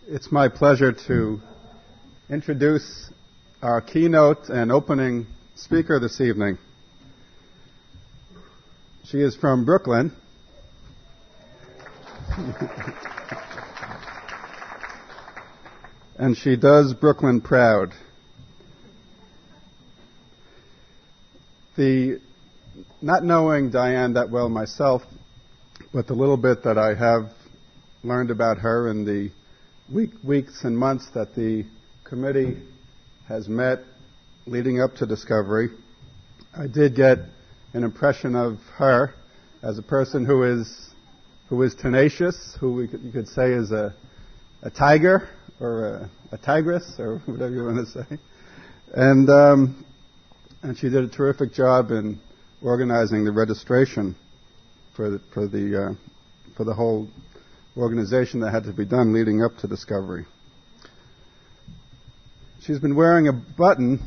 It's my pleasure to introduce our keynote and opening speaker this evening. She is from Brooklyn. And she does Brooklyn proud. Not knowing Diane that well myself, but the little bit that I have learned about her in the weeks and months that the committee has met leading up to Discovery, I did get an impression of her as a person who is tenacious, who you could say is a tiger or a tigress or whatever you want to say, and she did a terrific job in organizing the registration for the whole organization that had to be done leading up to Discovery. She's been wearing a button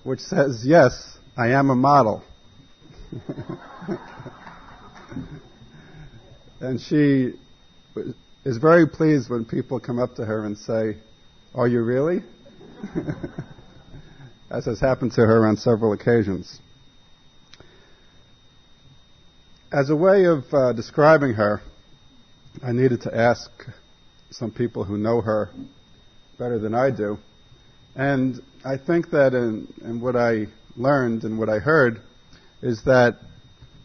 which says, "Yes, I am a model." And she is very pleased when people come up to her and say, "Are you really?" As has happened to her on several occasions. As a way of describing her, I needed to ask some people who know her better than I do. And I think that in what I learned and what I heard is that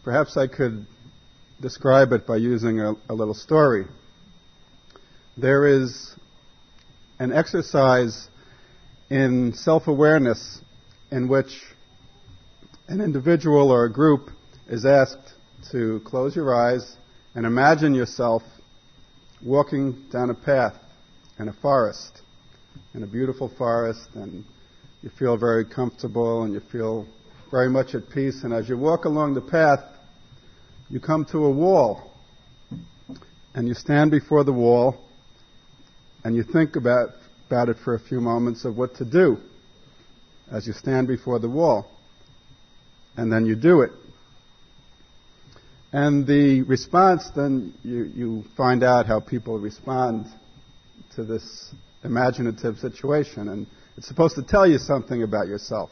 perhaps I could describe it by using a little story. There is an exercise in self-awareness in which an individual or a group is asked to close your eyes and imagine yourself walking down a path in a forest, in a beautiful forest, and you feel very comfortable and you feel very much at peace. And as you walk along the path, you come to a wall, and you stand before the wall, and you think about it for a few moments of what to do as you stand before the wall. And then you do it. And the response, then you find out how people respond to this imaginative situation. And it's supposed to tell you something about yourself.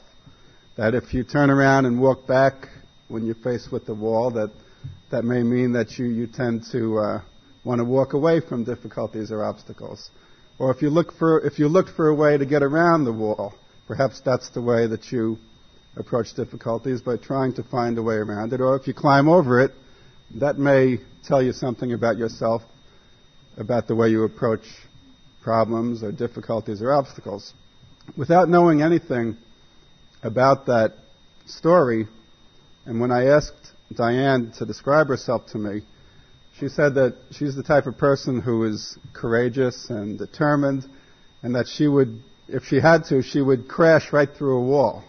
That if you turn around and walk back when you're faced with the wall, that may mean that you tend to want to walk away from difficulties or obstacles. Or if you looked for a way to get around the wall, perhaps that's the way that you approach difficulties, by trying to find a way around it. Or if you climb over it, that may tell you something about yourself, about the way you approach problems or difficulties or obstacles. Without knowing anything about that story, and when I asked Diane to describe herself to me, she said that she's the type of person who is courageous and determined, and that she would, if she had to, she would crash right through a wall.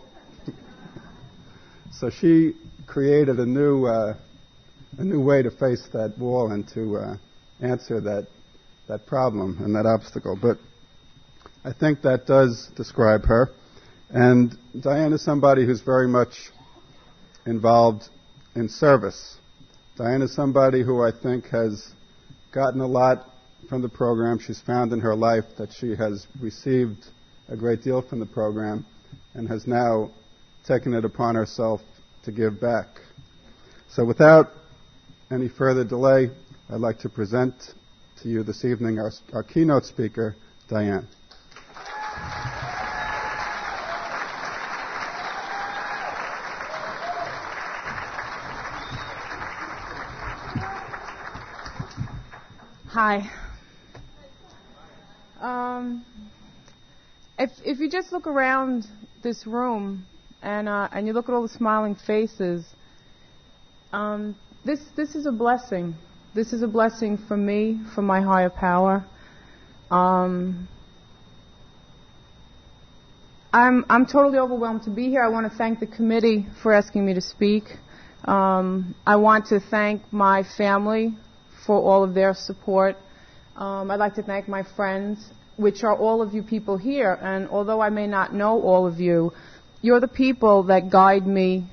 So she created a new way to face that wall and to answer that problem and that obstacle. But I think that does describe her. And Diane is somebody who's very much involved in service. Diane is somebody who I think has gotten a lot from the program. She's found in her life that she has received a great deal from the program and has now taken it upon herself to give back. So without any further delay, I'd like to present to you this evening our keynote speaker, Diane. Hi. If you just look around this room and you look at all the smiling faces, this is a blessing. This is a blessing for me, from my higher power. I'm totally overwhelmed to be here. I want to thank the committee for asking me to speak. I want to thank my family for all of their support. I'd like to thank my friends, which are all of you people here. And although I may not know all of you, you're the people that guide me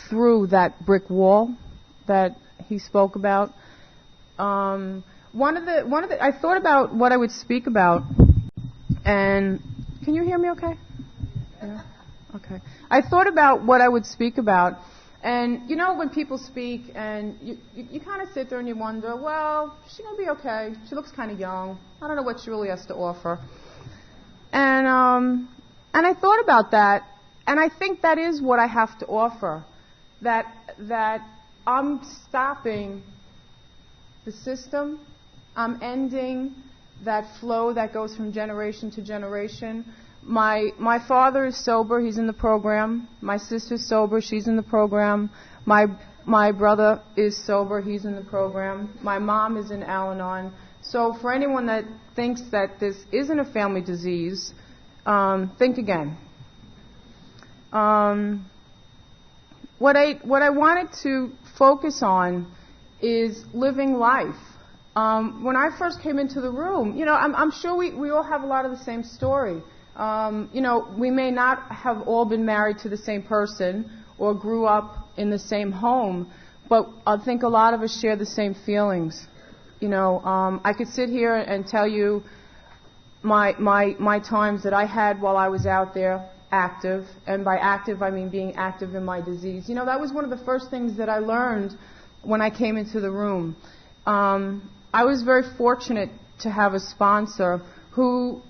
through that brick wall that he spoke about. I thought about what I would speak about, and can you hear me okay? Yeah? Okay. I thought about what I would speak about, and you know when people speak and you kind of sit there and you wonder, well, she's going to be okay. She looks kind of young. I don't know what she really has to offer. And I thought about that, and I think that is what I have to offer, that I'm stopping the system. I'm ending that flow that goes from generation to generation. My father is sober, he's in the program. My sister's sober, she's in the program. My brother is sober, he's in the program. My mom is in Al-Anon. So for anyone that thinks that this isn't a family disease, think again. What I wanted to focus on is living life. When I first came into the room, you know, I'm sure we all have a lot of the same story. You know, we may not have all been married to the same person or grew up in the same home, but I think a lot of us share the same feelings. You know, I could sit here and tell you my times that I had while I was out there active, and by active I mean being active in my disease. You know, that was one of the first things that I learned when I came into the room. I was very fortunate to have a sponsor who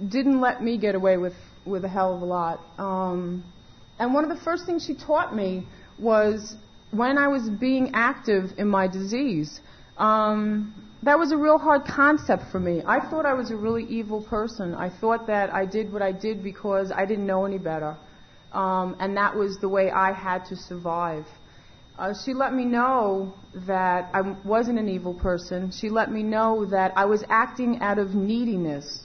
didn't let me get away with a hell of a lot. And one of the first things she taught me was when I was being active in my disease. That was a real hard concept for me. I thought I was a really evil person. I thought that I did what I did because I didn't know any better. And that was the way I had to survive. She let me know that I wasn't an evil person. She let me know that I was acting out of neediness.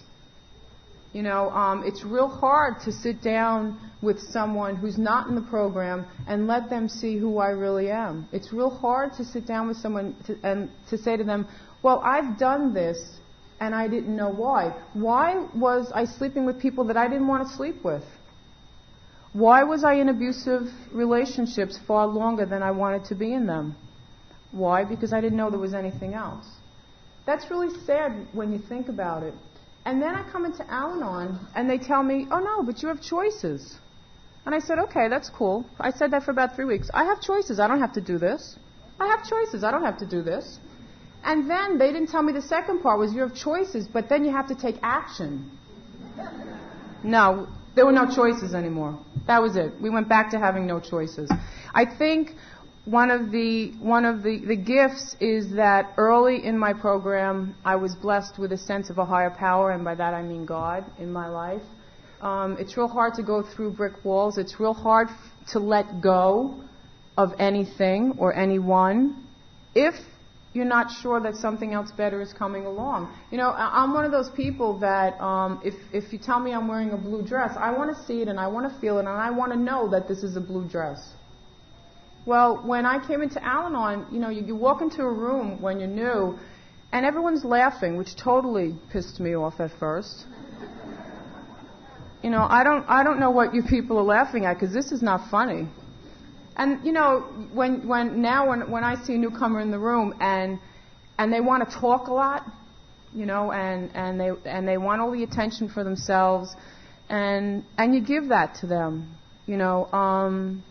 You know, it's real hard to sit down with someone who's not in the program and let them see who I really am. It's real hard to sit down with someone and to say to them, well, I've done this and I didn't know why. Why was I sleeping with people that I didn't want to sleep with? Why was I in abusive relationships far longer than I wanted to be in them? Why? Because I didn't know there was anything else. That's really sad when you think about it. And then I come into Al-Anon, and they tell me, oh, no, but you have choices. And I said, okay, that's cool. I said that for about 3 weeks. I have choices. I don't have to do this. I have choices. I don't have to do this. And then they didn't tell me the second part was you have choices, but then you have to take action. No, there were no choices anymore. That was it. We went back to having no choices. I think one of the gifts is that early in my program, I was blessed with a sense of a higher power, and by that I mean God in my life. It's real hard to go through brick walls. It's real hard to let go of anything or anyone if you're not sure that something else better is coming along. You know, I'm one of those people that if you tell me I'm wearing a blue dress, I want to see it and I want to feel it and I want to know that this is a blue dress. Well, when I came into Al-Anon, you know, you walk into a room when you're new, and everyone's laughing, which totally pissed me off at first. You know, I don't know what you people are laughing at, because this is not funny. And you know, when I see a newcomer in the room and they want to talk a lot, you know, and they want all the attention for themselves, and you give that to them, you know.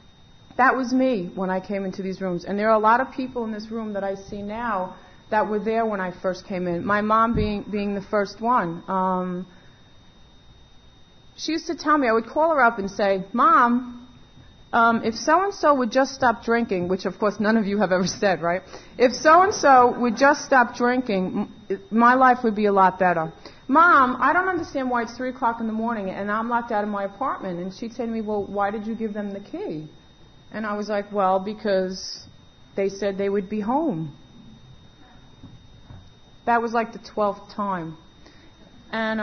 That was me when I came into these rooms. And there are a lot of people in this room that I see now that were there when I first came in. My mom being the first one. She used to tell me, I would call her up and say, Mom, if so-and-so would just stop drinking, which of course none of you have ever said, right? If so-and-so would just stop drinking, my life would be a lot better. Mom, I don't understand why it's 3 o'clock in the morning and I'm locked out of my apartment. And she'd say to me, well, why did you give them the key? And I was like, well, because they said they would be home. That was like the 12th time. And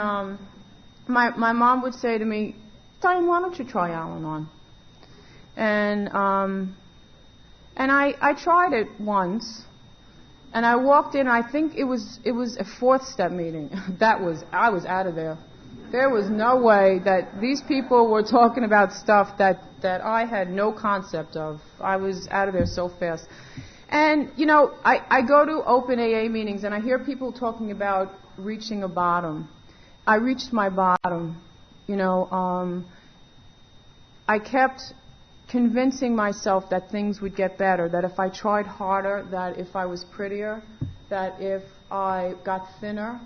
my mom would say to me, Diane, why don't you try Al-Anon? And I tried it once. And I walked in, I think it was a 4th step meeting. I was out of there. There was no way that these people were talking about stuff that I had no concept of. I was out of there so fast. And, I go to open AA meetings and I hear people talking about reaching a bottom. I reached my bottom. I kept convincing myself that things would get better, that if I tried harder, that if I was prettier, that if I got thinner,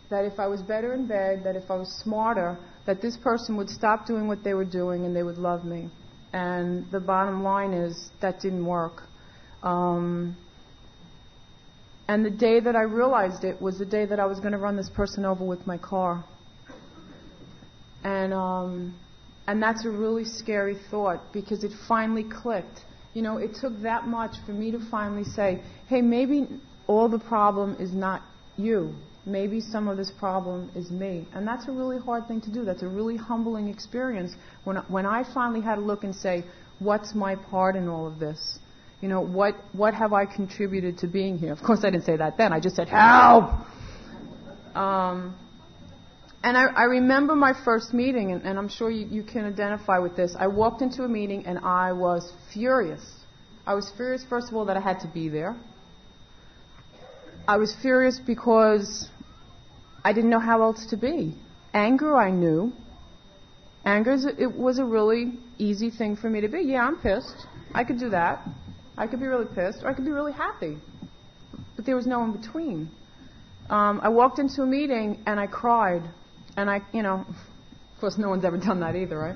that if I was better in bed, that if I was smarter, that this person would stop doing what they were doing and they would love me. And the bottom line is that didn't work. And the day that I realized it was the day that I was going to run this person over with my car. And that's a really scary thought because it finally clicked. It took that much for me to finally say, hey, maybe all the problem is not you. Maybe some of this problem is me. And that's a really hard thing to do. That's a really humbling experience when I finally had to look and say, what's my part in all of this? What have I contributed to being here? Of course, I didn't say that then. I just said, help! And I remember my first meeting, and I'm sure you can identify with this. I walked into a meeting, and I was furious. I was furious, first of all, that I had to be there. I was furious because I didn't know how else to be. Anger, I knew. Anger, it was a really easy thing for me to be. Yeah, I'm pissed. I could do that. I could be really pissed, or I could be really happy. But there was no in between. I walked into a meeting, and I cried. And of course no one's ever done that either, right?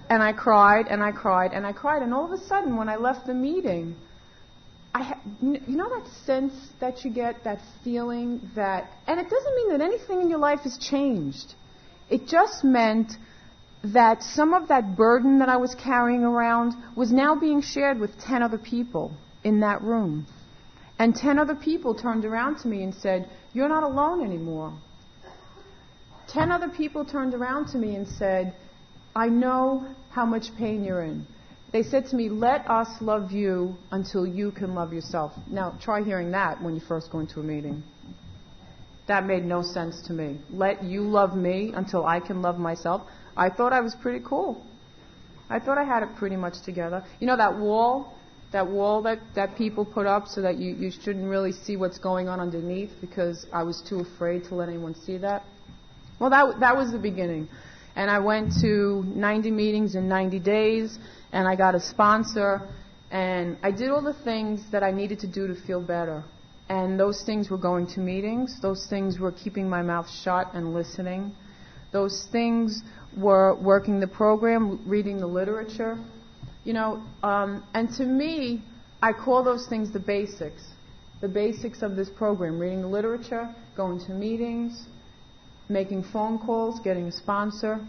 And I cried, and I cried, and I cried. And all of a sudden, when I left the meeting, that sense that you get, that feeling that, and it doesn't mean that anything in your life has changed. It just meant that some of that burden that I was carrying around was now being shared with 10 other people in that room. And 10 other people turned around to me and said, you're not alone anymore. 10 other people turned around to me and said, I know how much pain you're in. They said to me, let us love you until you can love yourself. Now, try hearing that when you first go into a meeting. That made no sense to me. Let you love me until I can love myself. I thought I was pretty cool. I thought I had it pretty much together. That wall that people put up so that you shouldn't really see what's going on underneath because I was too afraid to let anyone see that. Well, that was the beginning. And I went to 90 meetings in 90 days, and I got a sponsor, and I did all the things that I needed to do to feel better. And those things were going to meetings. Those things were keeping my mouth shut and listening. Those things were working the program, reading the literature. And to me, I call those things the basics of this program, reading the literature, going to meetings, making phone calls, getting a sponsor.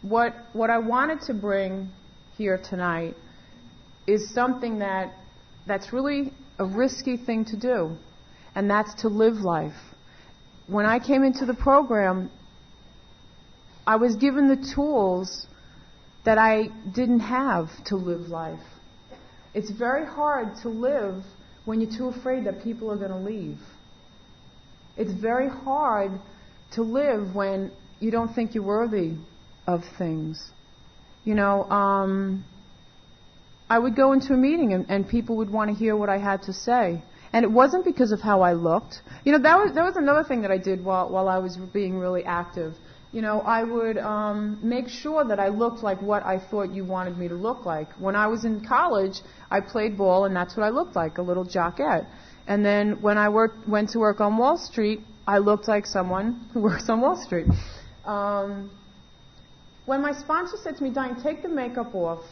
What I wanted to bring here tonight is something that's really a risky thing to do, and that's to live life. When I came into the program, I was given the tools that I didn't have to live life. It's very hard to live when you're too afraid that people are going to leave. It's very hard to live when you don't think you're worthy of things. I would go into a meeting and people would want to hear what I had to say. And it wasn't because of how I looked. That was another thing that I did while I was being really active. I would make sure that I looked like what I thought you wanted me to look like. When I was in college, I played ball, and that's what I looked like, a little jockette. And then when I went to work on Wall Street, I looked like someone who works on Wall Street. When my sponsor said to me, Diane, take the makeup off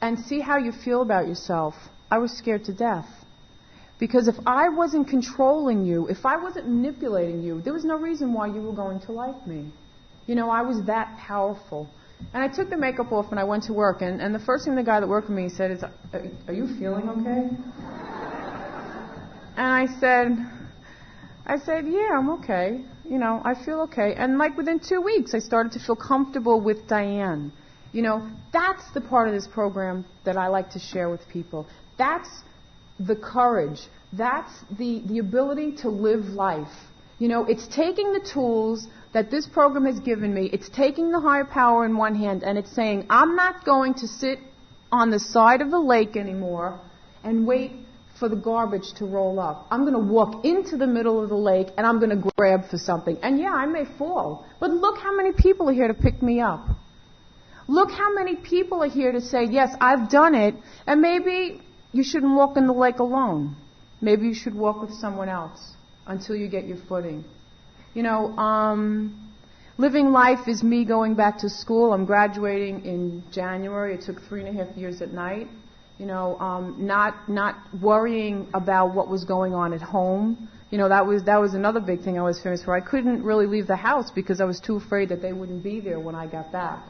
and see how you feel about yourself, I was scared to death. Because if I wasn't controlling you, if I wasn't manipulating you, there was no reason why you were going to like me. I was that powerful. And I took the makeup off and I went to work. And the first thing the guy that worked with me said is, are you feeling okay? And I said, yeah, I'm okay. I feel okay. And within 2 weeks, I started to feel comfortable with Diane. That's the part of this program that I like to share with people. That's the courage. That's the ability to live life. It's taking the tools that this program has given me. It's taking the higher power in one hand, and it's saying, I'm not going to sit on the side of the lake anymore and wait for the garbage to roll up. I'm going to walk into the middle of the lake and I'm going to grab for something. And yeah, I may fall, but look how many people are here to pick me up. Look how many people are here to say, yes, I've done it, and maybe you shouldn't walk in the lake alone. Maybe you should walk with someone else until you get your footing. You know, living life is me going back to school. I'm graduating in January. It took 3.5 years at night. You know, not worrying about what was going on at home. You know, that was another big thing I was famous for. I couldn't really leave the house because I was too afraid that they wouldn't be there when I got back.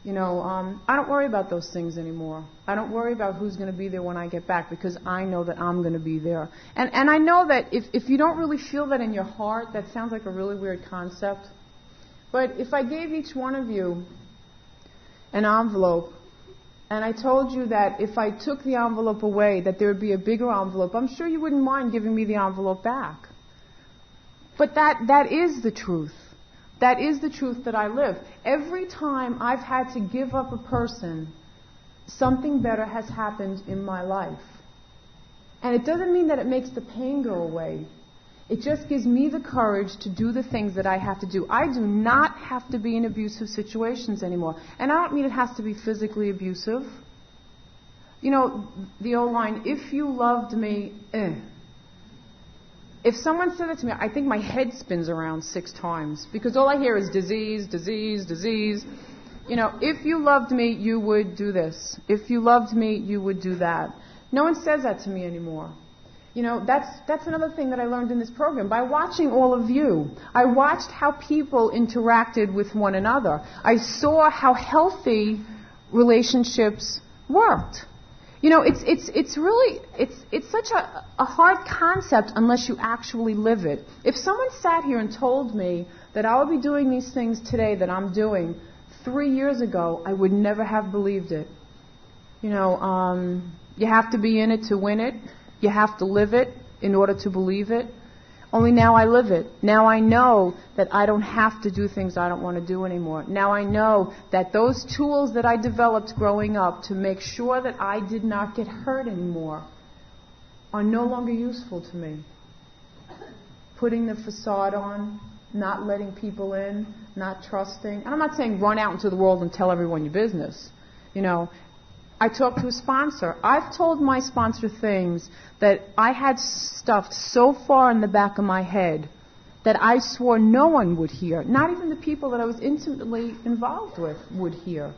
You know, I don't worry about those things anymore. I don't worry about who's going to be there when I get back because I know that I'm going to be there. And I know that if you don't really feel that in your heart, that sounds like a really weird concept. But if I gave each one of you an envelope, and I told you that if I took the envelope away, that there would be a bigger envelope, I'm sure you wouldn't mind giving me the envelope back. But that is the truth. That is the truth that I live. Every time I've had to give up a person, something better has happened in my life. And it doesn't mean that it makes the pain go away. It just gives me the courage to do the things that I have to do. I do not have to be in abusive situations anymore. And I don't mean it has to be physically abusive. You know, the old line, if you loved me, If someone said that to me, I think my head spins around 6 times because all I hear is disease, disease, disease. You know, if you loved me, you would do this. If you loved me, you would do that. No one says that to me anymore. You know, that's another thing that I learned in this program. By watching all of you, I watched how people interacted with one another. I saw how healthy relationships worked. You know, it's really such a hard concept unless you actually live it. If someone sat here and told me that I would be doing these things today that I'm doing 3 years ago, I would never have believed it. You know, you have to be in it to win it. You have to live it in order to believe it. Only now I live it. Now I know that I don't have to do things I don't want to do anymore. Now I know that those tools that I developed growing up to make sure that I did not get hurt anymore are no longer useful to me. Putting the facade on, not letting people in, not trusting. And I'm not saying run out into the world and tell everyone your business. You know, I talked to a sponsor. I've told my sponsor things that I had stuffed so far in the back of my head that I swore no one would hear. Not even the people that I was intimately involved with would hear.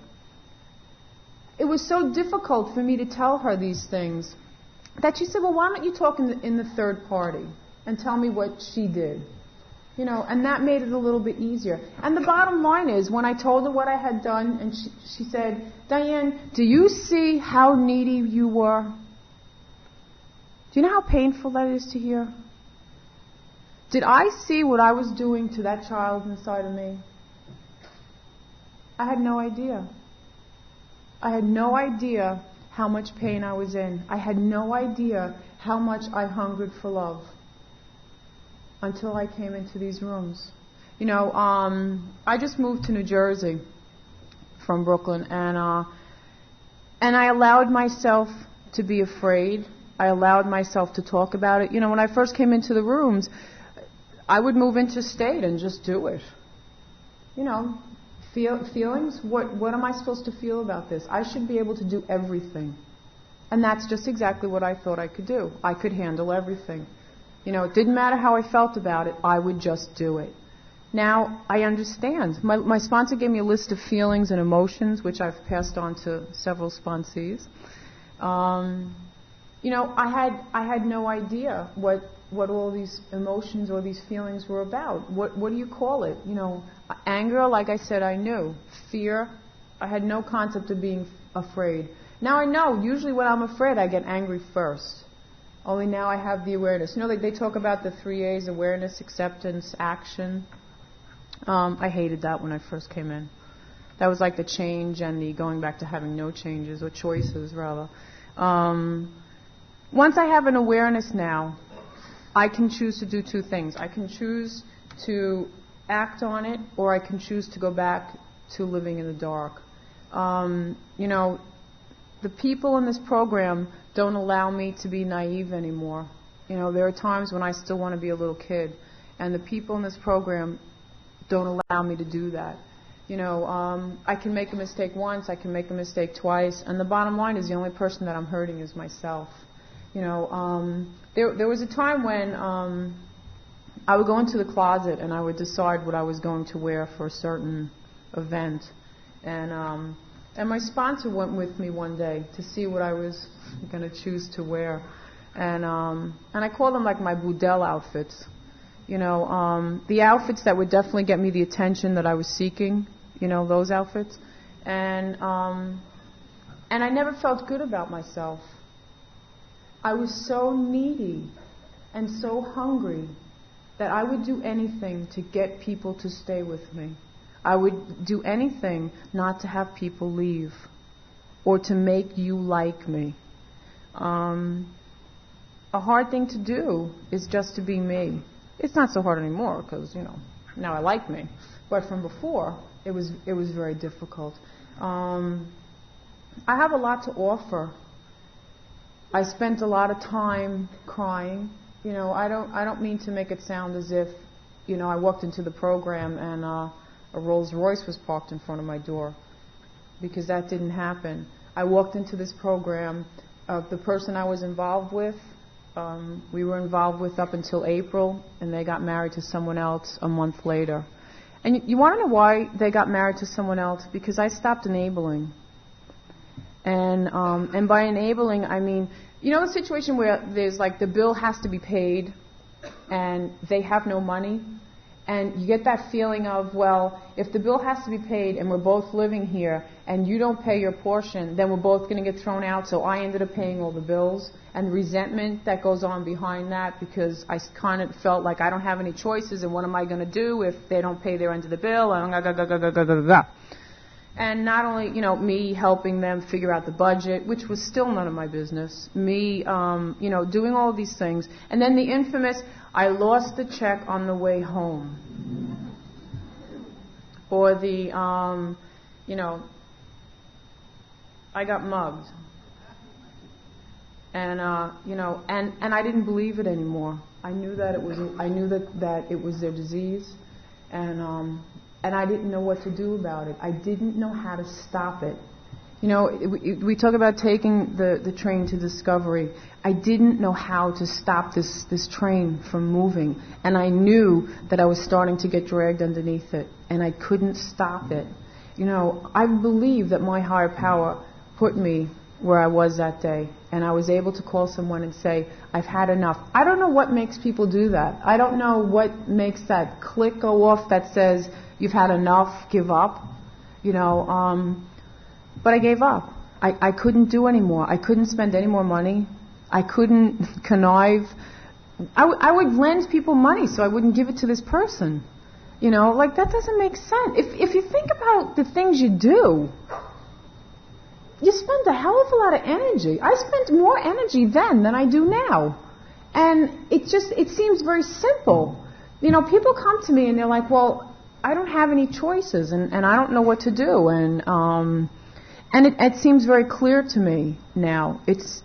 It was so difficult for me to tell her these things that she said, well, why don't you talk in the third party and tell me what she did? You know, and that made it a little bit easier. And the bottom line is, when I told her what I had done, and she said, Diane, do you see how needy you were? Do you know how painful that is to hear? Did I see what I was doing to that child inside of me? I had no idea. I had no idea how much pain I was in. I had no idea how much I hungered for love. Until I came into these rooms. You know, I just moved to New Jersey from Brooklyn, and I allowed myself to be afraid. I allowed myself to talk about it. You know, when I first came into the rooms, I would move interstate and just do it. You know, feelings, what am I supposed to feel about this? I should be able to do everything. And that's just exactly what I thought I could do. I could handle everything. You know, it didn't matter how I felt about it. I would just do it. Now, I understand. My sponsor gave me a list of feelings and emotions, which I've passed on to several sponsees. You know, I had no idea what all these emotions or these feelings were about. What do you call it? You know, anger, like I said, I knew. Fear, I had no concept of being afraid. Now I know, usually when I'm afraid, I get angry first. Only now I have the awareness. You know, they talk about the 3 A's, awareness, acceptance, action. I hated that when I first came in. That was like the change and the going back to having no changes, or choices, rather. Once I have an awareness now, I can choose to do 2 things. I can choose to act on it, or I can choose to go back to living in the dark. You know, the people in this program don't allow me to be naive anymore. There are times when I still want to be a little kid, and the people in this program don't allow me to do that. I can make a mistake once, I can make a mistake twice, and the bottom line is the only person that I'm hurting is myself. There was a time when I would go into the closet and I would decide what I was going to wear for a certain event, and my sponsor went with me one day to see what I was going to choose to wear, and I call them like my Boudel outfits. The outfits that would definitely get me the attention that I was seeking, those outfits. And I never felt good about myself. I was so needy and so hungry that I would do anything to get people to stay with me. I would do anything not to have people leave or to make you like me. A hard thing to do is just to be me. It's not so hard anymore because, now I like me. But from before, it was very difficult. I have a lot to offer. I spent a lot of time crying. I don't mean to make it sound as if, I walked into the program and a Rolls Royce was parked in front of my door, because that didn't happen. I walked into this program. The person I was involved with, we were involved with up until April, and they got married to someone else a month later. And you want to know why they got married to someone else? Because I stopped enabling. And by enabling, I mean, the situation where there's like the bill has to be paid and they have no money, and you get that feeling of, well, if the bill has to be paid and we're both living here and you don't pay your portion, then we're both going to get thrown out, so I ended up paying all the bills, and resentment that goes on behind that because I kind of felt like I don't have any choices, and what am I going to do if they don't pay their end of the bill, and not only, me helping them figure out the budget, which was still none of my business, me, doing all of these things. And then the infamous, I lost the check on the way home. Or the, I got mugged. And, and I didn't believe it anymore. I knew that it was their disease, and I didn't know what to do about it. I didn't know how to stop it. We talk about taking the train to Discovery. I didn't know how to stop this train from moving, and I knew that I was starting to get dragged underneath it, and I couldn't stop it. I believe that my higher power put me where I was that day, and I was able to call someone and say, I've had enough. I don't know what makes people do that. I don't know what makes that click go off that says, you've had enough, give up. But I gave up. I couldn't do anymore. I couldn't spend any more money. I couldn't connive. I would lend people money so I wouldn't give it to this person. That doesn't make sense. If you think about the things you do, you spend a hell of a lot of energy. I spent more energy then than I do now. And it seems very simple. People come to me and they're like, well, I don't have any choices and I don't know what to do. And it seems very clear to me now. It's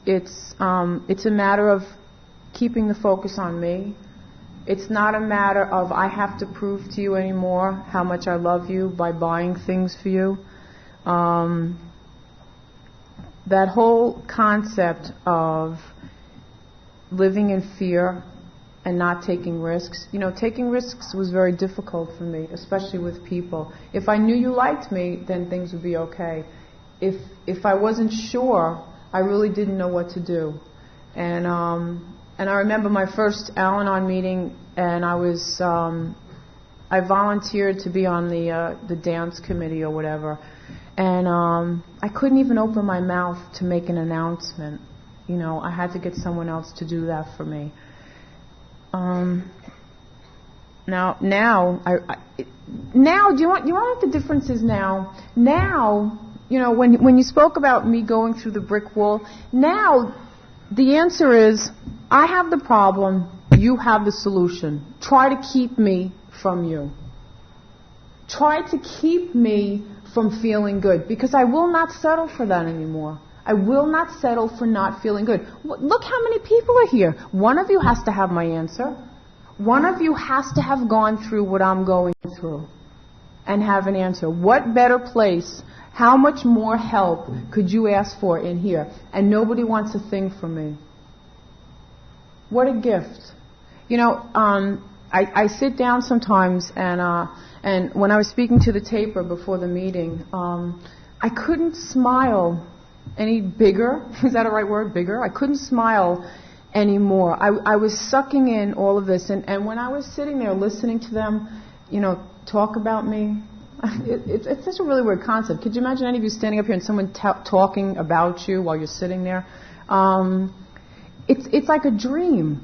a matter of keeping the focus on me. It's not a matter of I have to prove to you anymore how much I love you by buying things for you. That whole concept of living in fear and not taking risks. Taking risks was very difficult for me, especially with people. If I knew you liked me, then things would be okay. If I wasn't sure, I really didn't know what to do. And I remember my first Al-Anon meeting, and I volunteered to be on the dance committee or whatever. And I couldn't even open my mouth to make an announcement. I had to get someone else to do that for me. Now, do you want to know what the difference is now? Now, when you spoke about me going through the brick wall, now the answer is, I have the problem, you have the solution. Try to keep me from you. Try to keep me from feeling good, because I will not settle for that anymore. I will not settle for not feeling good. Look how many people are here. One of you has to have my answer. One of you has to have gone through what I'm going through and have an answer. What better place, how much more help could you ask for in here? And nobody wants a thing from me. What a gift. You know, I sit down sometimes and when I was speaking to the taper before the meeting, I couldn't smile any bigger. Is that a right word? Bigger? I couldn't smile anymore. I was sucking in all of this. And when I was sitting there listening to them, you know, talk about me, it's such a really weird concept. Could you imagine any of you standing up here and someone talking about you while you're sitting there? It's like a dream.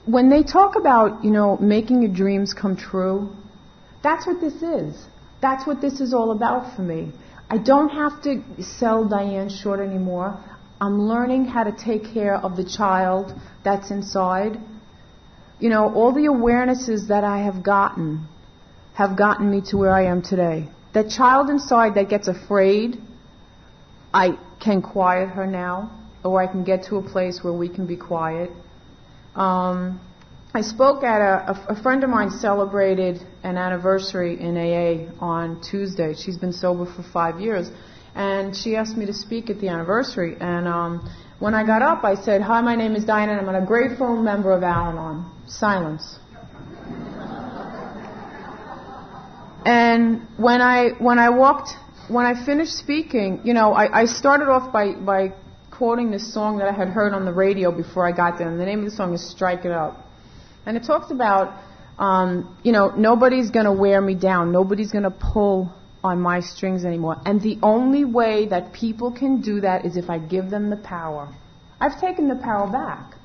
When they talk about, you know, making your dreams come true, that's what this is. That's what this is all about for me. I don't have to sell Diane short anymore. I'm learning how to take care of the child that's inside. You know, all the awarenesses that I have gotten me to where I am today. That child inside that gets afraid, I can quiet her now, or I can get to a place where we can be quiet. I spoke at a friend of mine celebrated an anniversary in AA on Tuesday. She's been sober for 5 years. And she asked me to speak at the anniversary. And when I got up, I said, "Hi, my name is Diane, and I'm a grateful member of Al-Anon." Silence. And when I finished speaking, you know, I started off by quoting this song that I had heard on the radio before I got there. And the name of the song is "Strike It Up." And it talks about, you know, nobody's going to wear me down. Nobody's going to pull on my strings anymore. And the only way that people can do that is if I give them the power. I've taken the power back.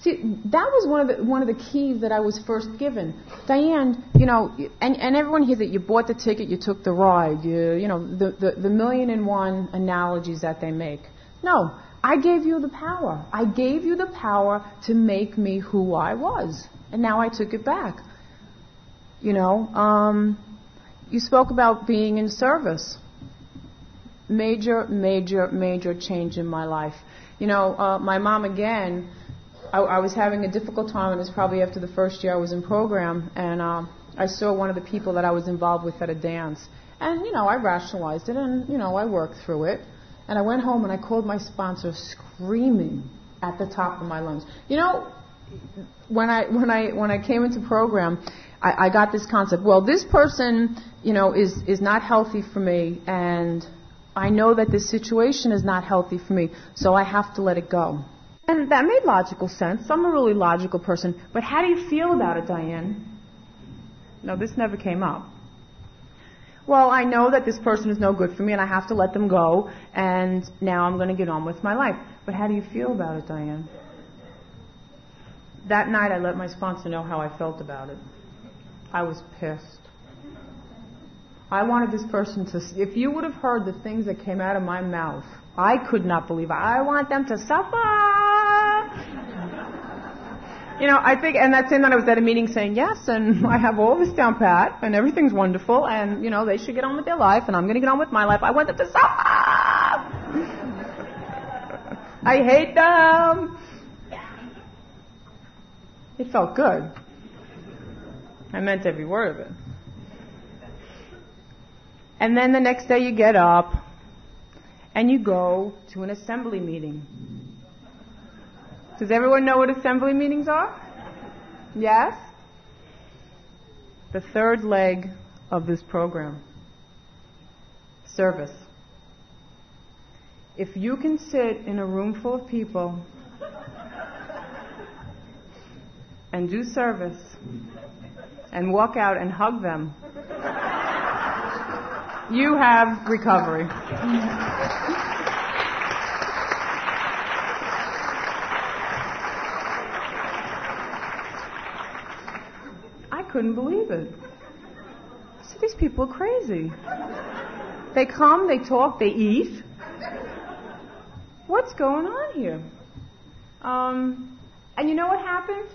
See, that was one of the keys that I was first given. Diane, you know, and everyone hears that you bought the ticket, you took the ride, you know, the million and one analogies that they make. No, I gave you the power. I gave you the power to make me who I was. And now I took it back. You know, you spoke about being in service. Major, major, major change in my life. You know, my mom, again, I was having a difficult time, and it was probably after the first year I was in program, and I saw one of the people that I was involved with at a dance. And, you know, I rationalized it, and, you know, I worked through it. And I went home and I called my sponsor screaming at the top of my lungs. You know, when I came into program, I got this concept. Well, this person, you know, is not healthy for me, and I know that this situation is not healthy for me, so I have to let it go. And that made logical sense. I'm a really logical person. But how do you feel about it, Diane? No, this never came up. Well, I know that this person is no good for me, and I have to let them go, and now I'm going to get on with my life. But how do you feel about it, Diane? That night, I let my sponsor know how I felt about it. I was pissed. I wanted this person to... If you would have heard the things that came out of my mouth, I could not believe it. I want them to suffer! You know, I think, and that same night I was at a meeting saying, yes, and I have all this down pat, and everything's wonderful, and, you know, they should get on with their life, and I'm going to get on with my life. I want them to suffer! I hate them! It felt good. I meant every word of it. And then the next day you get up, and you go to an assembly meeting. Does everyone know what assembly meetings are? Yes? The third leg of this program. Service. If you can sit in a room full of people and do service and walk out and hug them, you have recovery. Couldn't believe it. I said, these people are crazy. They come, they talk, they eat. What's going on here? And you know what happened?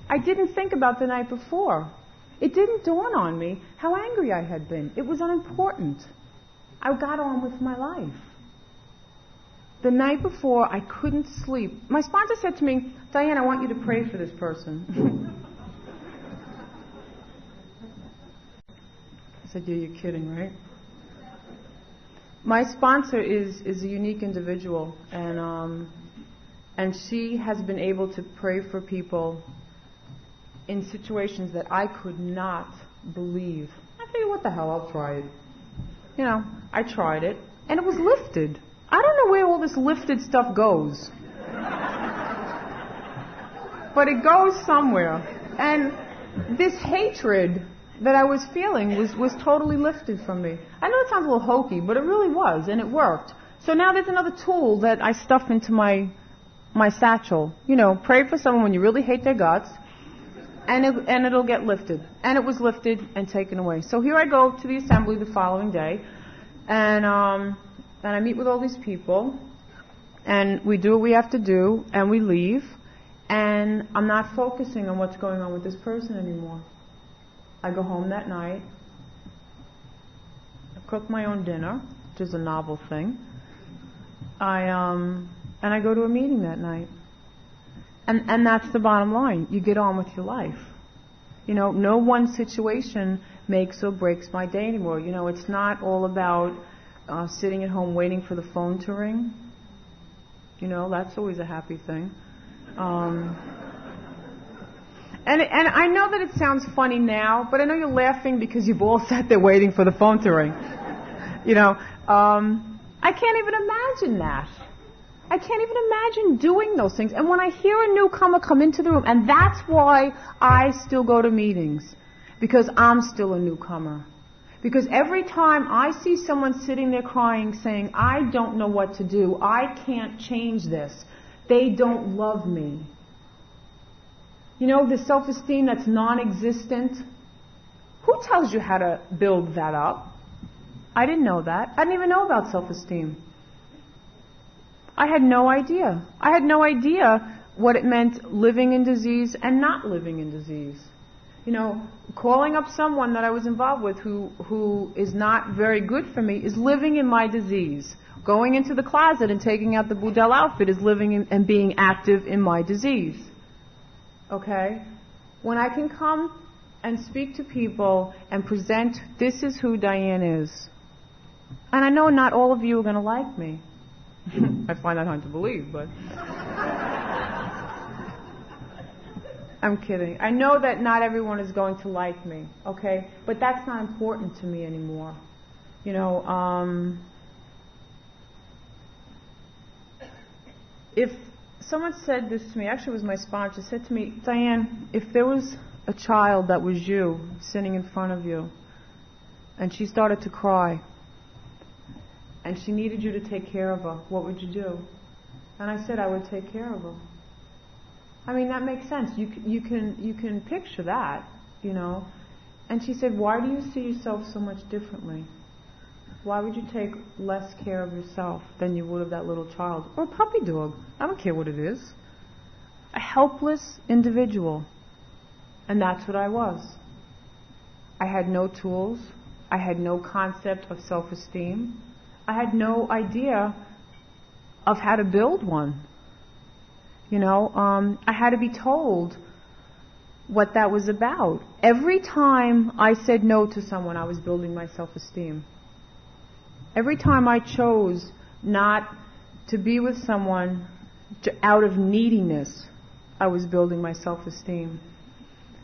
I didn't think about the night before. It didn't dawn on me how angry I had been. It was unimportant. I got on with my life. The night before, I couldn't sleep. My sponsor said to me, Diane, I want you to pray for this person. I said, you're kidding, right? My sponsor is a unique individual, and she has been able to pray for people in situations that I could not believe. I figured, what the hell, I'll try it. You know, I tried it, and it was lifted. I don't know where all this lifted stuff goes. But it goes somewhere. And this hatred that I was feeling was totally lifted from me. I know it sounds a little hokey, but it really was, and it worked. So now there's another tool that I stuff into my satchel. You know, pray for someone when you really hate their guts, and it'll get lifted. And it was lifted and taken away. So here I go to the assembly the following day, and I meet with all these people, and we do what we have to do, and we leave, and I'm not focusing on what's going on with this person anymore. I go home that night, I cook my own dinner, which is a novel thing, and I go to a meeting that night. And that's the bottom line. You get on with your life. You know, no one situation makes or breaks my day anymore. You know, it's not all about sitting at home waiting for the phone to ring. You know, that's always a happy thing. And I know that it sounds funny now, but I know you're laughing because you've all sat there waiting for the phone to ring. You know, I can't even imagine that. I can't even imagine doing those things. And when I hear a newcomer come into the room, and that's why I still go to meetings, because I'm still a newcomer. Because every time I see someone sitting there crying, saying, I don't know what to do, I can't change this, they don't love me. You know, the self-esteem that's non-existent, who tells you how to build that up? I didn't know that. I didn't even know about self-esteem. I had no idea. I had no idea what it meant living in disease and not living in disease. You know, calling up someone that I was involved with who is not very good for me is living in my disease. Going into the closet and taking out the Boudel outfit is living in, and being active in my disease. Okay? When I can come and speak to people and present, this is who Diane is. And I know not all of you are going to like me. I find that hard to believe, but I'm kidding. I know that not everyone is going to like me, okay? But that's not important to me anymore. You know, if someone said this to me, actually it was my sponsor, said to me, Diane, if there was a child that was you sitting in front of you, and she started to cry, and she needed you to take care of her, what would you do? And I said I would take care of her. I mean, that makes sense. You can picture that, you know. And she said, why do you see yourself so much differently? Why would you take less care of yourself than you would of that little child? Or a puppy dog. I don't care what it is. A helpless individual. And that's what I was. I had no tools. I had no concept of self-esteem. I had no idea of how to build one. You know, I had to be told what that was about. Every time I said no to someone, I was building my self-esteem. Every time I chose not to be with someone out of neediness, I was building my self-esteem.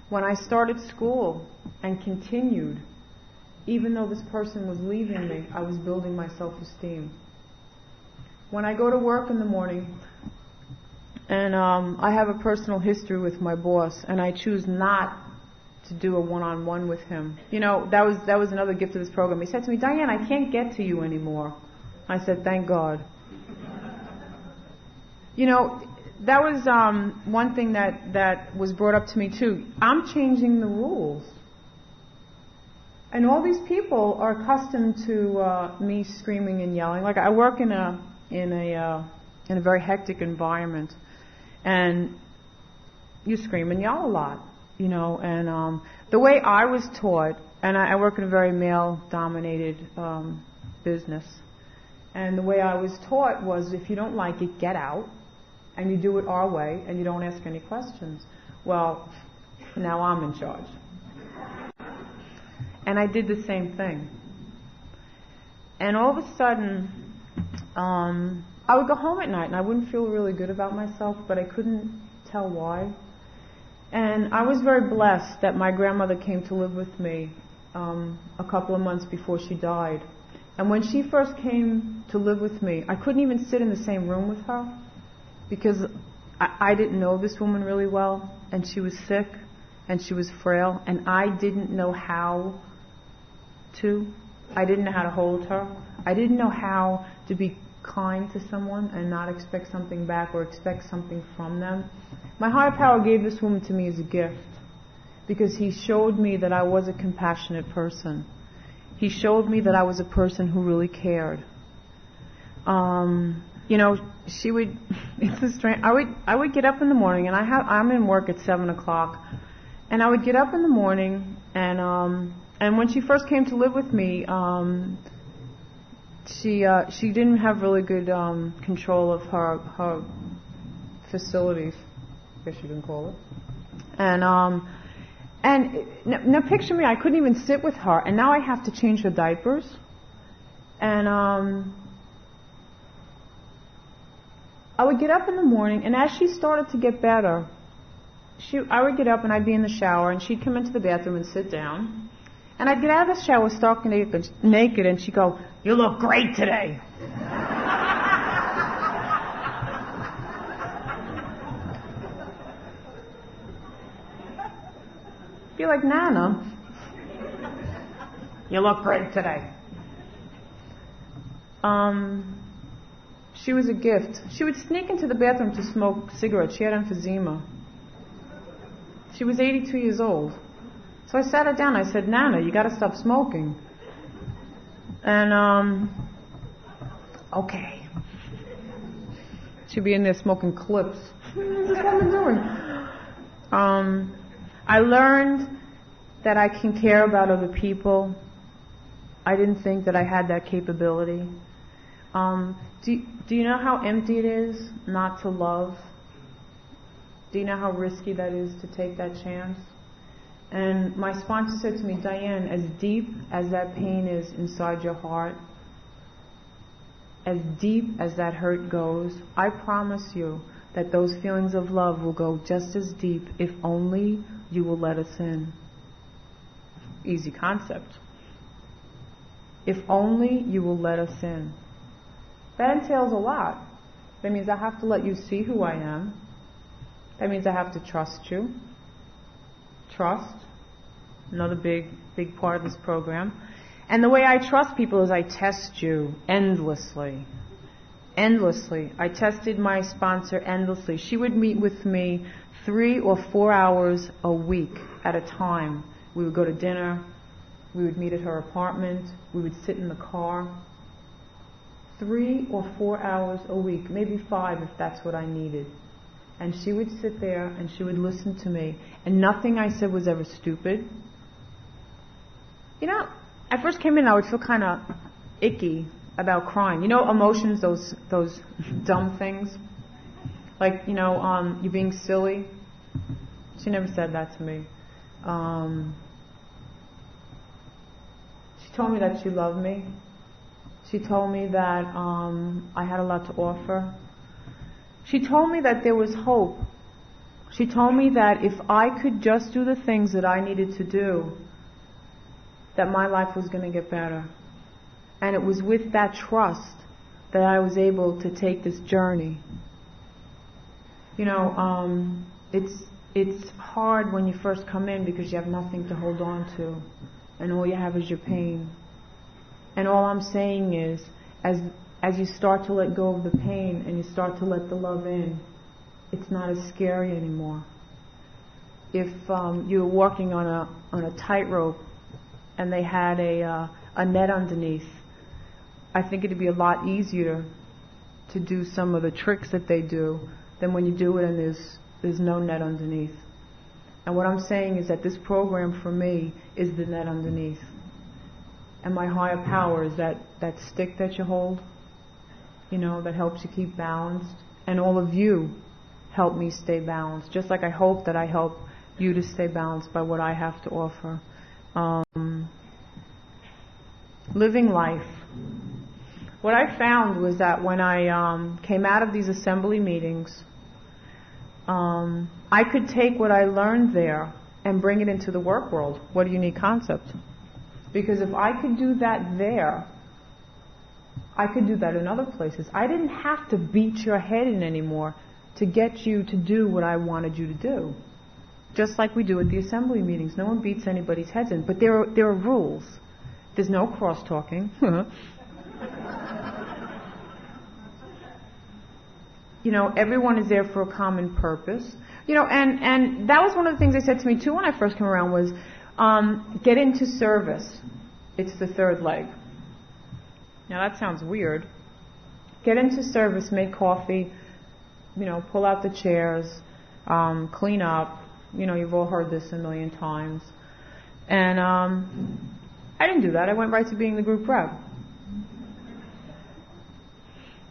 When I started school and continued, even though this person was leaving me, I was building my self-esteem. When I go to work in the morning, and I have a personal history with my boss, and I choose not to do a one-on-one with him. You know, that was another gift of this program. He said to me, Diane, I can't get to you anymore. I said, thank God. You know, that was one thing that was brought up to me too. I'm changing the rules. And all these people are accustomed to me screaming and yelling. Like, I work in a very hectic environment, and you scream and yell a lot, you know. And the way I was taught, and I work in a very male-dominated business, And the way I was taught was, if you don't like it, get out, and you do it our way, and you don't ask any questions. Well, now I'm in charge. And I did the same thing. And all of a sudden, I would go home at night, and I wouldn't feel really good about myself, but I couldn't tell why. And I was very blessed that my grandmother came to live with me a couple of months before she died. And when she first came to live with me, I couldn't even sit in the same room with her because I didn't know this woman really well, and she was sick, and she was frail, and I didn't know how to. I didn't know how to hold her. I didn't know how to be kind to someone and not expect something back or expect something from them. My higher power gave this woman to me as a gift because he showed me that I was a compassionate person. He showed me that I was a person who really cared. She would, it's a strange, I would get up in the morning, and I'm in work at 7 o'clock, and I would get up in the morning, and when she first came to live with me, she didn't have really good control of her facilities, I guess you can call it. And now picture me, I couldn't even sit with her, and now I have to change her diapers. And I would get up in the morning, and as she started to get better, I would get up and I'd be in the shower, and she'd come into the bathroom and sit down. And I'd get out of the shower stark naked, and she'd go, "You look great today." Be like, "Nana, you look great today." She was a gift. She would sneak into the bathroom to smoke cigarettes. She had emphysema. She was 82 years old. So I sat her down. I said, "Nana, you got to stop smoking." And, okay. She'd be in there smoking clips. What's this woman doing? I learned that I can care about other people. I didn't think that I had that capability. Do you know how empty it is not to love? Do you know how risky that is to take that chance? And my sponsor said to me, "Diane, as deep as that pain is inside your heart, as deep as that hurt goes, I promise you that those feelings of love will go just as deep if only you will let us in." Easy concept. If only you will let us in. That entails a lot. That means I have to let you see who I am. That means I have to trust you. Trust. Another big part of this program. And the way I trust people is I test you endlessly. Endlessly. I tested my sponsor endlessly. She would meet with me 3 or 4 hours a week at a time. We would go to dinner. We would meet at her apartment. We would sit in the car. 3 or 4 hours a week, maybe 5 if that's what I needed. And she would sit there and she would listen to me. And nothing I said was ever stupid. You know, I first came in, I would feel kind of icky about crying. You know, emotions, those dumb things. Like, you're being silly. She never said that to me. She told me that she loved me. She told me that I had a lot to offer. She told me that there was hope. She told me that if I could just do the things that I needed to do, that my life was going to get better. And it was with that trust that I was able to take this journey. It's hard when you first come in because you have nothing to hold on to, and all you have is your pain. And all I'm saying is, as you start to let go of the pain and you start to let the love in, it's not as scary anymore. If you were walking on a tightrope and they had a net underneath, I think it'd be a lot easier to do some of the tricks that they do than when you do it and there's no net underneath. And what I'm saying is that this program for me is the net underneath. And my higher power is that stick that you hold, that helps you keep balanced. And all of you help me stay balanced, just like I hope that I help you to stay balanced by what I have to offer. Living life. What I found was that when I came out of these assembly meetings, I could take what I learned there and bring it into the work world. What a unique concept. Because if I could do that there, I could do that in other places. I didn't have to beat your head in anymore to get you to do what I wanted you to do. Just like we do at the assembly meetings. No one beats anybody's heads in. But there are rules. There's no cross-talking. Everyone is there for a common purpose. And that was one of the things they said to me too when I first came around was, get into service. It's the third leg. Now that sounds weird. Get into service, make coffee, pull out the chairs, clean up. You've all heard this a million times. And I didn't do that. I went right to being the group rep.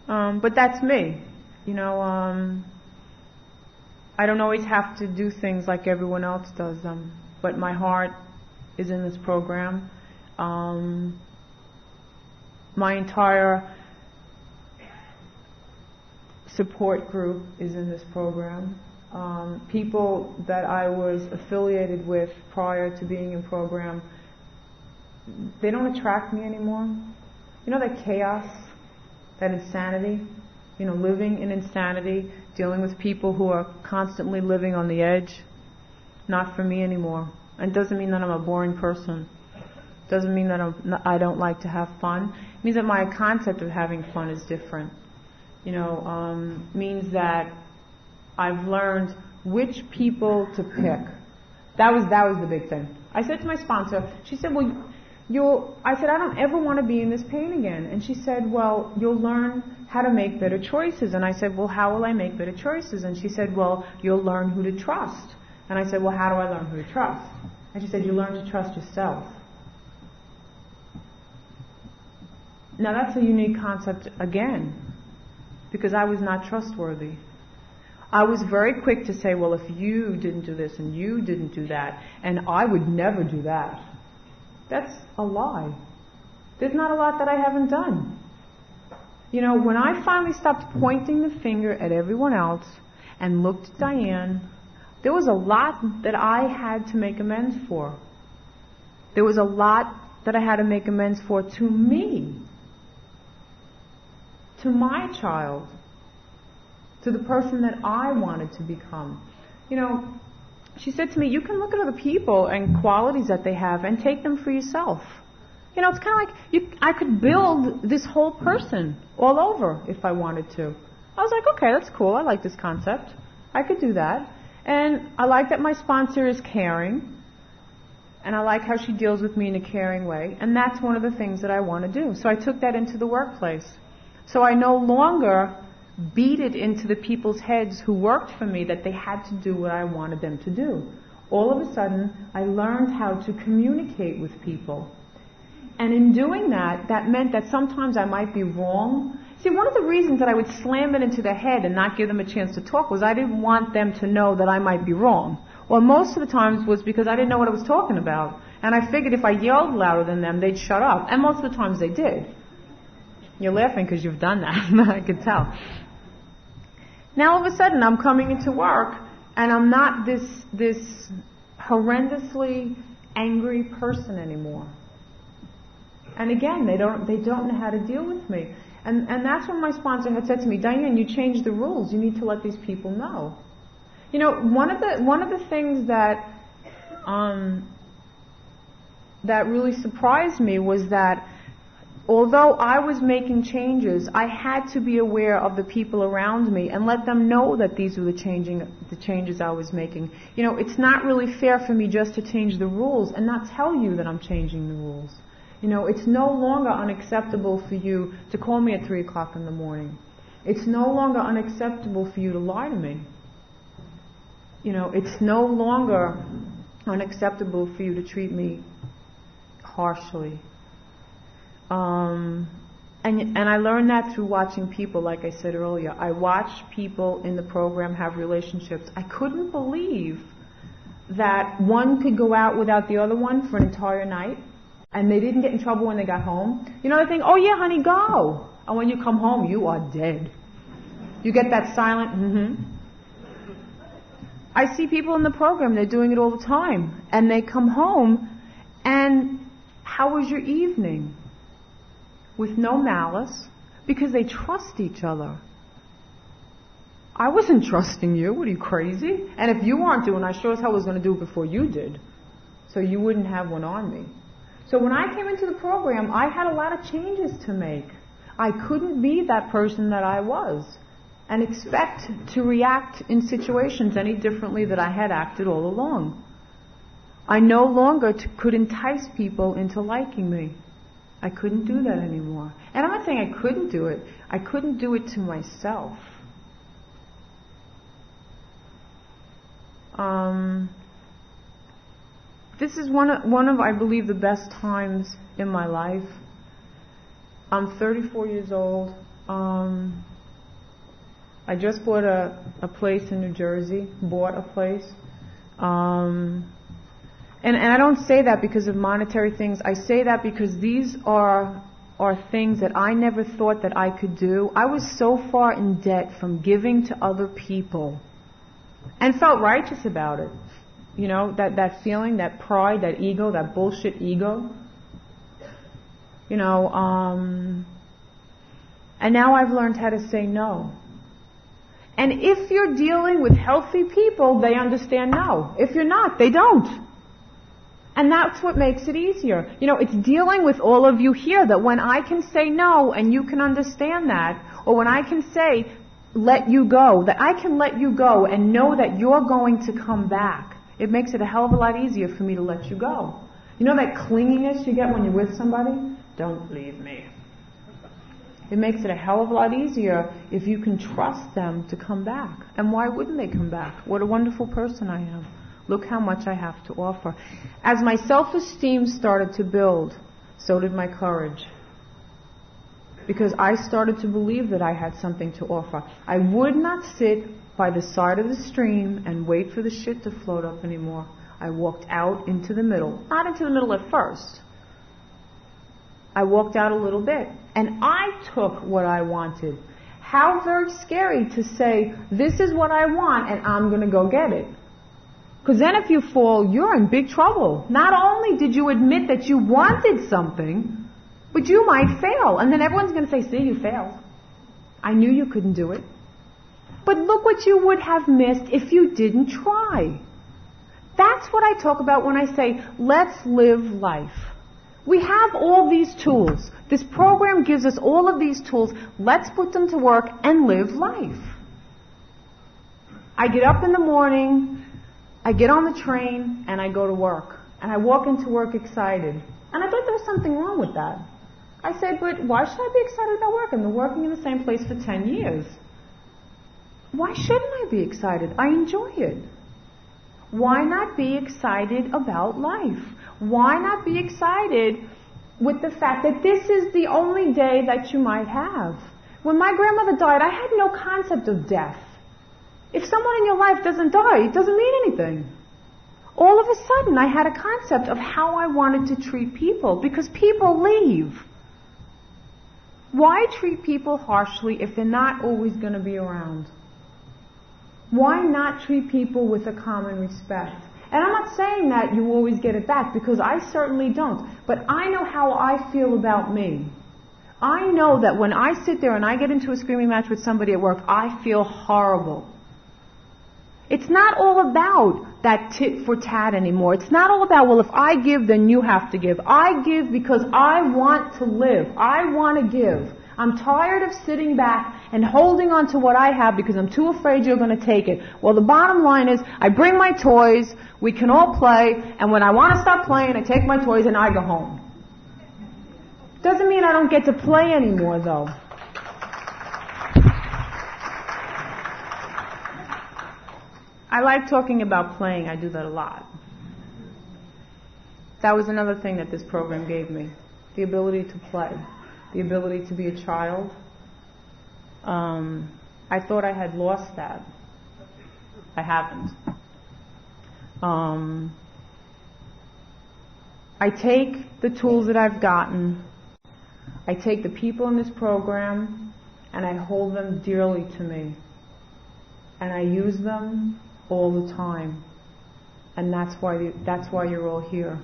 But that's me. I don't always have to do things like everyone else does them. But my heart is in this program. My entire support group is in this program. People that I was affiliated with prior to being in program, they don't attract me anymore. That chaos, that insanity, living in insanity, dealing with people who are constantly living on the edge, not for me anymore. And it doesn't mean that I'm a boring person. Doesn't mean that I don't like to have fun. It means that my concept of having fun is different. Means that I've learned which people to pick. That was the big thing. I said to my sponsor, she said, I said, I don't ever want to be in this pain again. And she said, well, you'll learn how to make better choices. And I said, well, how will I make better choices? And she said, well, you'll learn who to trust. And I said, well, how do I learn who to trust? And she said, you learn to trust yourself. Now that's a unique concept again, because I was not trustworthy. I was very quick to say, well, if you didn't do this and you didn't do that, and I would never do that. That's a lie. There's not a lot that I haven't done. When I finally stopped pointing the finger at everyone else and looked at Diane, there was a lot that I had to make amends for. There was a lot that I had to make amends for to me, to my child, to the person that I wanted to become. She said to me, you can look at other people and qualities that they have and take them for yourself. It's kind of like I could build this whole person all over if I wanted to. I was like, okay, that's cool. I like this concept. I could do that. And I like that my sponsor is caring. And I like how she deals with me in a caring way. And that's one of the things that I want to do. So I took that into the workplace. So I no longer beat it into the people's heads who worked for me that they had to do what I wanted them to do. All of a sudden, I learned how to communicate with people. And in doing that, that meant that sometimes I might be wrong. See, one of the reasons that I would slam it into their head and not give them a chance to talk was I didn't want them to know that I might be wrong. Or most of the times was because I didn't know what I was talking about. And I figured if I yelled louder than them, they'd shut up. And most of the times they did. You're laughing because you've done that. I could tell. Now all of a sudden I'm coming into work and I'm not this horrendously angry person anymore. And again, they don't know how to deal with me. And that's when my sponsor had said to me, Diane, you changed the rules. You need to let these people know. One of the things that that really surprised me was that although I was making changes, I had to be aware of the people around me and let them know that these were the changes I was making. It's not really fair for me just to change the rules and not tell you that I'm changing the rules. It's no longer unacceptable for you to call me at 3 o'clock in the morning. It's no longer unacceptable for you to lie to me. It's no longer unacceptable for you to treat me harshly. And I learned that through watching people, like I said earlier. I watched people in the program have relationships. I couldn't believe that one could go out without the other one for an entire night, and they didn't get in trouble when they got home. You know, they think, oh yeah, honey, go. And when you come home, you are dead. You get that silent, I see people in the program, they're doing it all the time. And they come home, and how was your evening? With no malice, because they trust each other. I wasn't trusting you. What, are you crazy? And if you aren't doing, I sure as hell was going to do it before you did. So you wouldn't have one on me. So when I came into the program, I had a lot of changes to make. I couldn't be that person that I was and expect to react in situations any differently than I had acted all along. I no longer could entice people into liking me. I couldn't do that anymore. And I'm not saying I couldn't do it. I couldn't do it to myself. This is one of, I believe, the best times in my life. I'm 34 years old. I just bought a place in New Jersey. Bought a place. And I don't say that because of monetary things. I say that because these are things that I never thought that I could do. I was so far in debt from giving to other people and felt righteous about it. You know, that feeling, that pride, that ego, that bullshit ego. You know, and now I've learned how to say no. And if you're dealing with healthy people, they understand no. If you're not, they don't. And that's what makes it easier. You know, it's dealing with all of you here that when I can say no and you can understand that, or when I can say let you go, that I can let you go and know that you're going to come back. It makes it a hell of a lot easier for me to let you go. You know that clinginess you get when you're with somebody? Don't leave me. It makes it a hell of a lot easier if you can trust them to come back. And why wouldn't they come back? What a wonderful person I am. Look how much I have to offer. As my self-esteem started to build, so did my courage. Because I started to believe that I had something to offer. I would not sit by the side of the stream and wait for the shit to float up anymore. I walked out into the middle. Not into the middle at first. I walked out a little bit. And I took what I wanted. How very scary to say, this is what I want and I'm going to go get it. Because then if you fall, you're in big trouble. Not only did you admit that you wanted something, but you might fail. And then everyone's going to say, see, you failed. I knew you couldn't do it. But look what you would have missed if you didn't try. That's what I talk about when I say, let's live life. We have all these tools. This program gives us all of these tools. Let's put them to work and live life. I get up in the morning, I get on the train, and I go to work. And I walk into work excited. And I thought there was something wrong with that. I said, but why should I be excited about work? I've been working in the same place for 10 years. Why shouldn't I be excited? I enjoy it. Why not be excited about life? Why not be excited with the fact that this is the only day that you might have? When my grandmother died, I had no concept of death. If someone in your life doesn't die, it doesn't mean anything. All of a sudden, I had a concept of how I wanted to treat people, because people leave. Why treat people harshly if they're not always going to be around? Why not treat people with a common respect? And I'm not saying that you always get it back, because I certainly don't. But I know how I feel about me. I know that when I sit there and I get into a screaming match with somebody at work, I feel horrible. It's not all about that tit for tat anymore. It's not all about, well, if I give, then you have to give. I give because I want to live. I want to give. I'm tired of sitting back and holding on to what I have because I'm too afraid you're going to take it. Well, the bottom line is, I bring my toys, we can all play, and when I want to stop playing, I take my toys and I go home. Doesn't mean I don't get to play anymore, though. I like talking about playing. I do that a lot. That was another thing that this program gave me, the ability to play. the ability to be a child. I thought I had lost that. I haven't. I take the tools that I've gotten, I take the people in this program, and I hold them dearly to me. And I use them all the time. And that's why you're all here.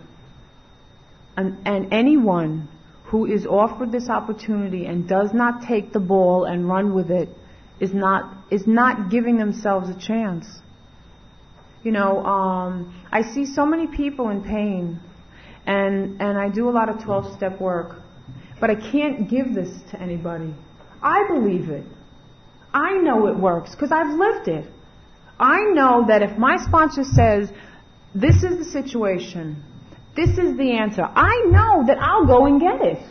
And anyone who is offered this opportunity and does not take the ball and run with it is not giving themselves a chance. You know, I see so many people in pain, and I do a lot of 12-step work, but I can't give this to anybody. I believe it. I know it works because I've lived it. I know that if my sponsor says, this is the situation, this is the answer, I know that I'll go and get it.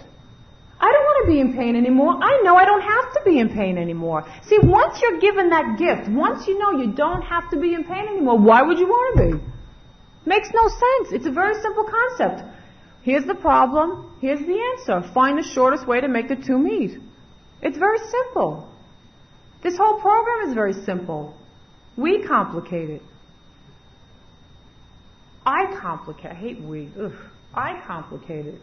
I don't want to be in pain anymore. I know I don't have to be in pain anymore. See, once you're given that gift, once you know you don't have to be in pain anymore, why would you want to be? Makes no sense. It's a very simple concept. Here's the problem, here's the answer. Find the shortest way to make the two meet. It's very simple. This whole program is very simple. We complicate it. I hate we. Ugh. I complicate it.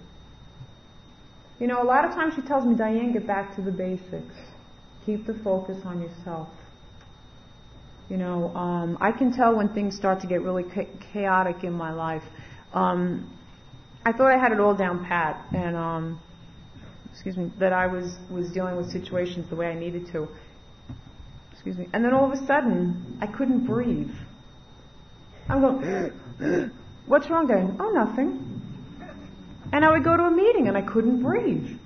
You know, a lot of times she tells me, Diane, get back to the basics. Keep the focus on yourself. You know, I can tell when things start to get really chaotic in my life. I thought I had it all down pat, and that I was dealing with situations the way I needed to. And then all of a sudden, I couldn't breathe. I'm going, what's wrong, Diane? Oh, nothing. And I would go to a meeting and I couldn't breathe.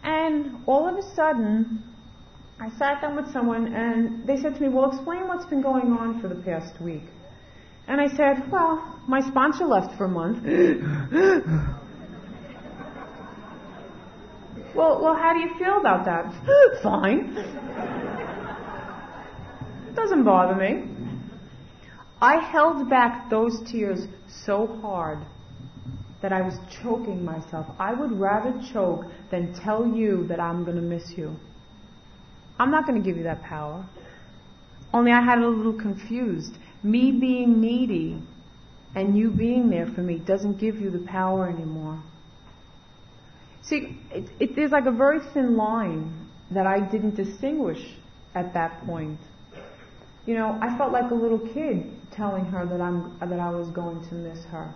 And all of a sudden, I sat down with someone and they said to me, well, explain what's been going on for the past week. And I said, well, my sponsor left for a month. Well, how do you feel about that? Fine. Doesn't bother me. I held back those tears so hard that I was choking myself. I would rather choke than tell you that I'm going to miss you. I'm not going to give you that power. Only I had a little confused. Me being needy and you being there for me doesn't give you the power anymore. See, there's like a very thin line that I didn't distinguish at that point. You know, I felt like a little kid telling her that I was going to miss her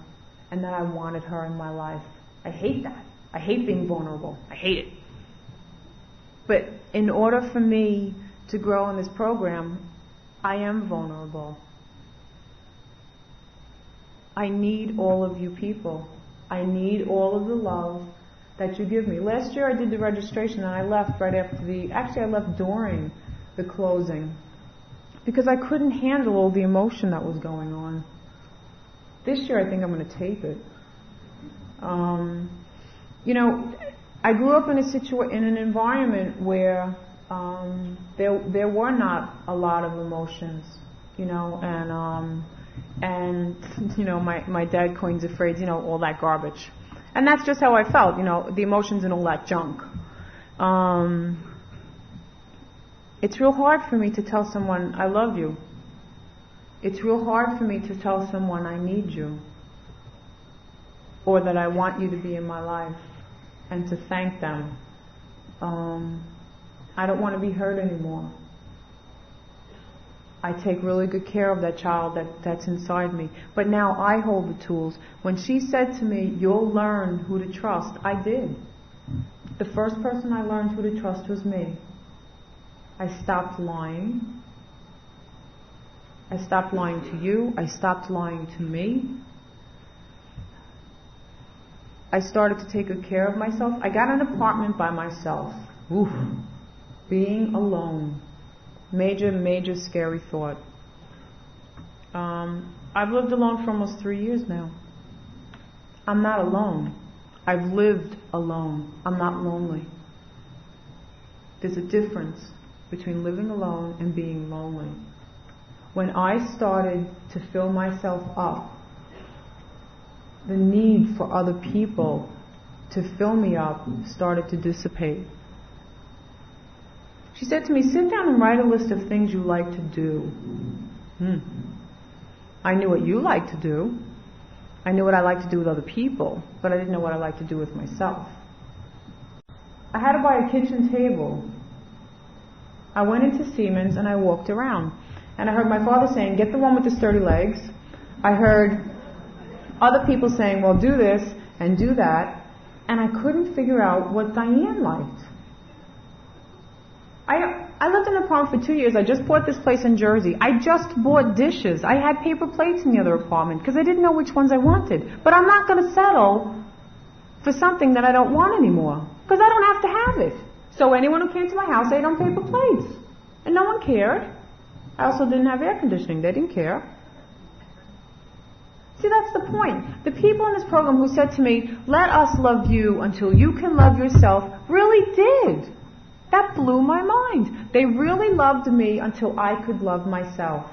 and that I wanted her in my life. I hate that. I hate being vulnerable. I hate it. But in order for me to grow in this program, I am vulnerable. I need all of you people. I need all of the love that you give me. Last year I did the registration and I left right after I left during the closing because I couldn't handle all the emotion that was going on. This year I think I'm going to tape it. You know, I grew up in an environment where there were not a lot of emotions, you know, and you know, my dad coins the phrase, you know, all that garbage. And that's just how I felt, you know, the emotions and all that junk. It's real hard for me to tell someone I love you. It's real hard for me to tell someone I need you, or that I want you to be in my life, and to thank them. I don't want to be hurt anymore. I take really good care of that child that's inside me. But now I hold the tools. When she said to me, you'll learn who to trust, I did. The first person I learned who to trust was me. I stopped lying. I stopped lying to you. I stopped lying to me. I started to take good care of myself. I got an apartment by myself. Oof. Being alone. Major, major scary thought. I've lived alone for almost 3 years now. I'm not alone. I've lived alone. I'm not lonely. There's a difference between living alone and being lonely. When I started to fill myself up, the need for other people to fill me up started to dissipate. She said to me, sit down and write a list of things you like to do. I knew what you like to do. I knew what I like to do with other people, but I didn't know what I like to do with myself. I had to buy a kitchen table. I went into Siemens and I walked around. And I heard my father saying, get the one with the sturdy legs. I heard other people saying, well, do this and do that. And I couldn't figure out what Diane liked. I lived in an apartment for 2 years. I just bought this place in Jersey. I just bought dishes. I had paper plates in the other apartment because I didn't know which ones I wanted. But I'm not going to settle for something that I don't want anymore because I don't have to have it. So anyone who came to my house ate on paper plates. And no one cared. I also didn't have air conditioning. They didn't care. See, that's the point. The people in this program who said to me, let us love you until you can love yourself, really did. That blew my mind. They really loved me until I could love myself.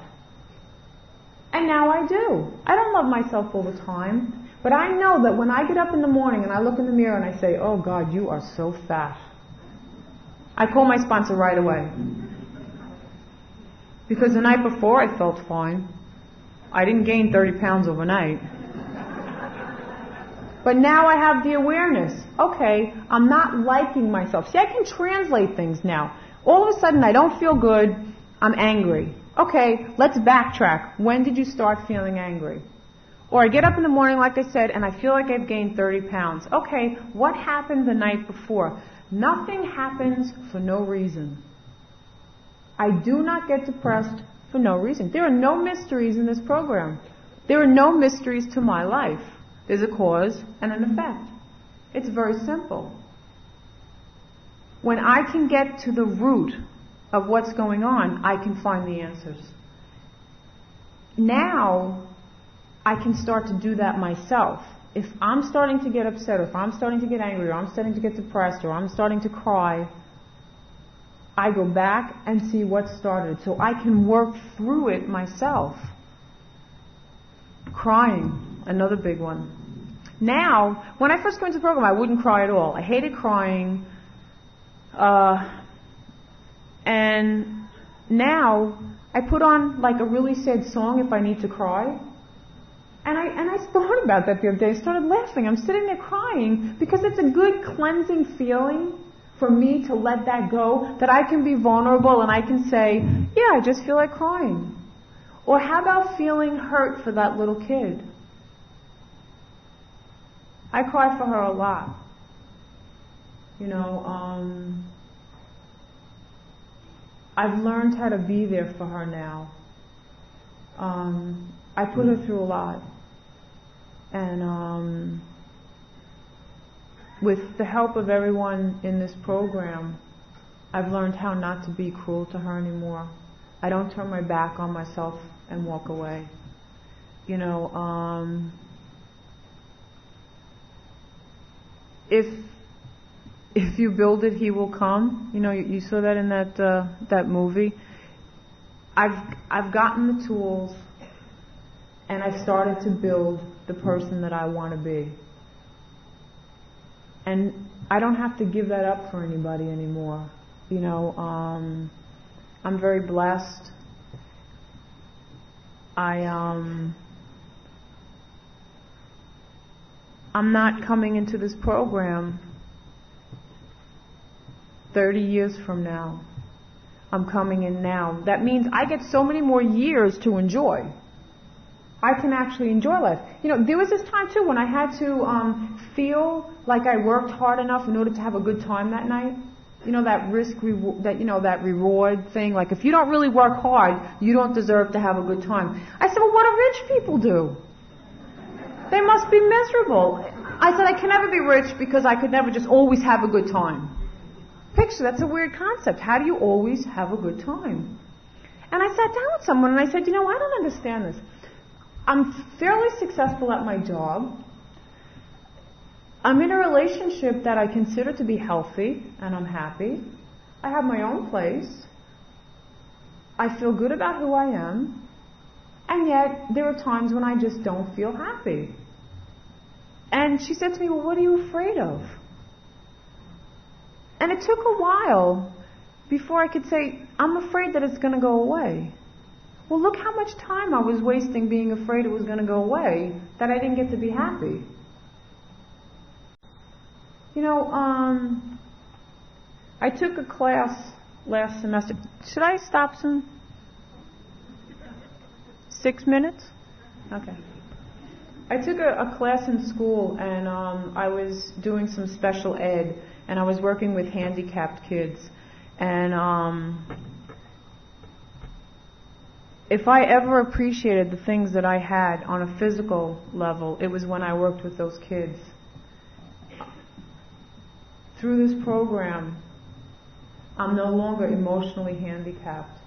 And now I do. I don't love myself all the time. But I know that when I get up in the morning and I look in the mirror and I say, oh God, you are so fat. I call my sponsor right away. Because the night before I felt fine. I didn't gain 30 pounds overnight. But now I have the awareness. Okay, I'm not liking myself. See, I can translate things now. All of a sudden I don't feel good. I'm angry. Okay, let's backtrack. When did you start feeling angry? Or I get up in the morning, like I said, and I feel like I've gained 30 pounds. Okay, what happened the night before? Nothing happens for no reason. I do not get depressed for no reason. There are no mysteries in this program. There are no mysteries to my life. There's a cause and an effect. It's very simple. When I can get to the root of what's going on, I can find the answers. Now, I can start to do that myself. If I'm starting to get upset, or if I'm starting to get angry, or I'm starting to get depressed, or I'm starting to cry, I go back and see what started so I can work through it myself. Crying, another big one. Now, when I first came into the program, I wouldn't cry at all. I hated crying. And now, I put on like a really sad song if I need to cry. And I thought about that the other day. I started laughing. I'm sitting there crying because it's a good cleansing feeling for me to let that go, that I can be vulnerable and I can say, yeah, I just feel like crying. Or how about feeling hurt for that little kid? I cry for her a lot. You know, I've learned how to be there for her now. I put her through a lot. And with the help of everyone in this program, I've learned how not to be cruel to her anymore. I don't turn my back on myself and walk away. You know, if you build it, he will come. You know, you saw that in that movie. I've gotten the tools, and I've started to build the person that I want to be. And I don't have to give that up for anybody anymore. You know, I'm very blessed. I'm not coming into this program 30 years from now. I'm coming in now. That means I get so many more years to enjoy. I can actually enjoy life. You know, there was this time too when I had to feel like I worked hard enough in order to have a good time that night. You know, that that reward thing. Like, if you don't really work hard, you don't deserve to have a good time. I said, well, what do rich people do? They must be miserable. I said, I can never be rich because I could never just always have a good time. Picture, that's a weird concept. How do you always have a good time? And I sat down with someone and I said, you know, I don't understand this. I'm fairly successful at my job. I'm in a relationship that I consider to be healthy, and I'm happy. I have my own place. I feel good about who I am. And yet, there are times when I just don't feel happy. And And she said to me, well, what are you afraid of? And it took a while before I could say, I'm afraid that it's going to go away. Well, look how much time I was wasting being afraid it was going to go away, that I didn't get to be happy. You know, I took a class last semester. Should I stop soon? 6 minutes? Okay. I took a class in school, and I was doing some special ed, and I was working with handicapped kids. And if I ever appreciated the things that I had on a physical level, it was when I worked with those kids. Through this program, I'm no longer emotionally handicapped.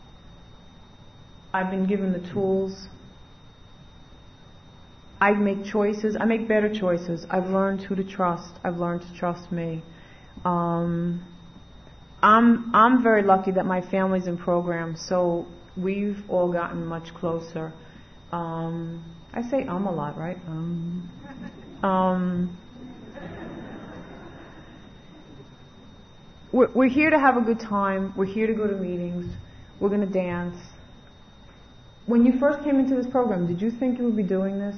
I've been given the tools. I make choices. I make better choices. I've learned who to trust. I've learned to trust me. I'm very lucky that my family's in programs, so we've all gotten much closer. I say a lot, right? We're here to have a good time. We're here to go to meetings. We're going to dance. When you first came into this program, did you think you would be doing this?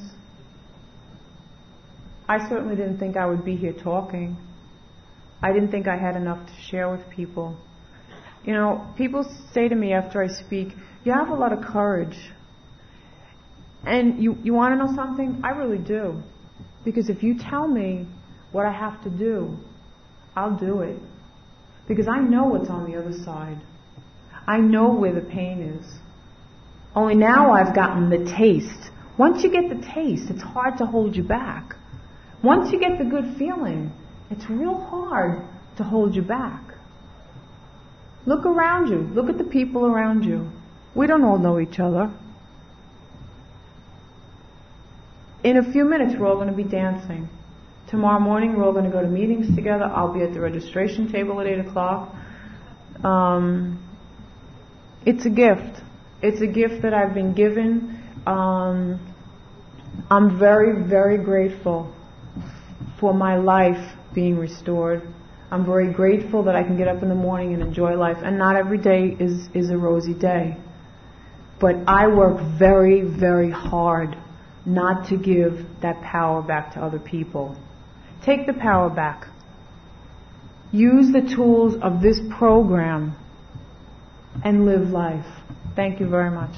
I certainly didn't think I would be here talking. I didn't think I had enough to share with people. You know, people say to me after I speak, you have a lot of courage. And you want to know something? I really do. Because if you tell me what I have to do, I'll do it. Because I know what's on the other side. I know where the pain is. Only now I've gotten the taste. Once you get the taste, it's hard to hold you back. Once you get the good feeling, it's real hard to hold you back. Look around you. Look at the people around you. We don't all know each other. In a few minutes, we're all going to be dancing. Tomorrow morning, we're all going to go to meetings together. I'll be at the registration table at 8 o'clock. It's a gift. It's a gift that I've been given. I'm very, very grateful for my life being restored. I'm very grateful that I can get up in the morning and enjoy life. And not every day is a rosy day. But I work very, very hard not to give that power back to other people. Take the power back. Use the tools of this program and live life. Thank you very much.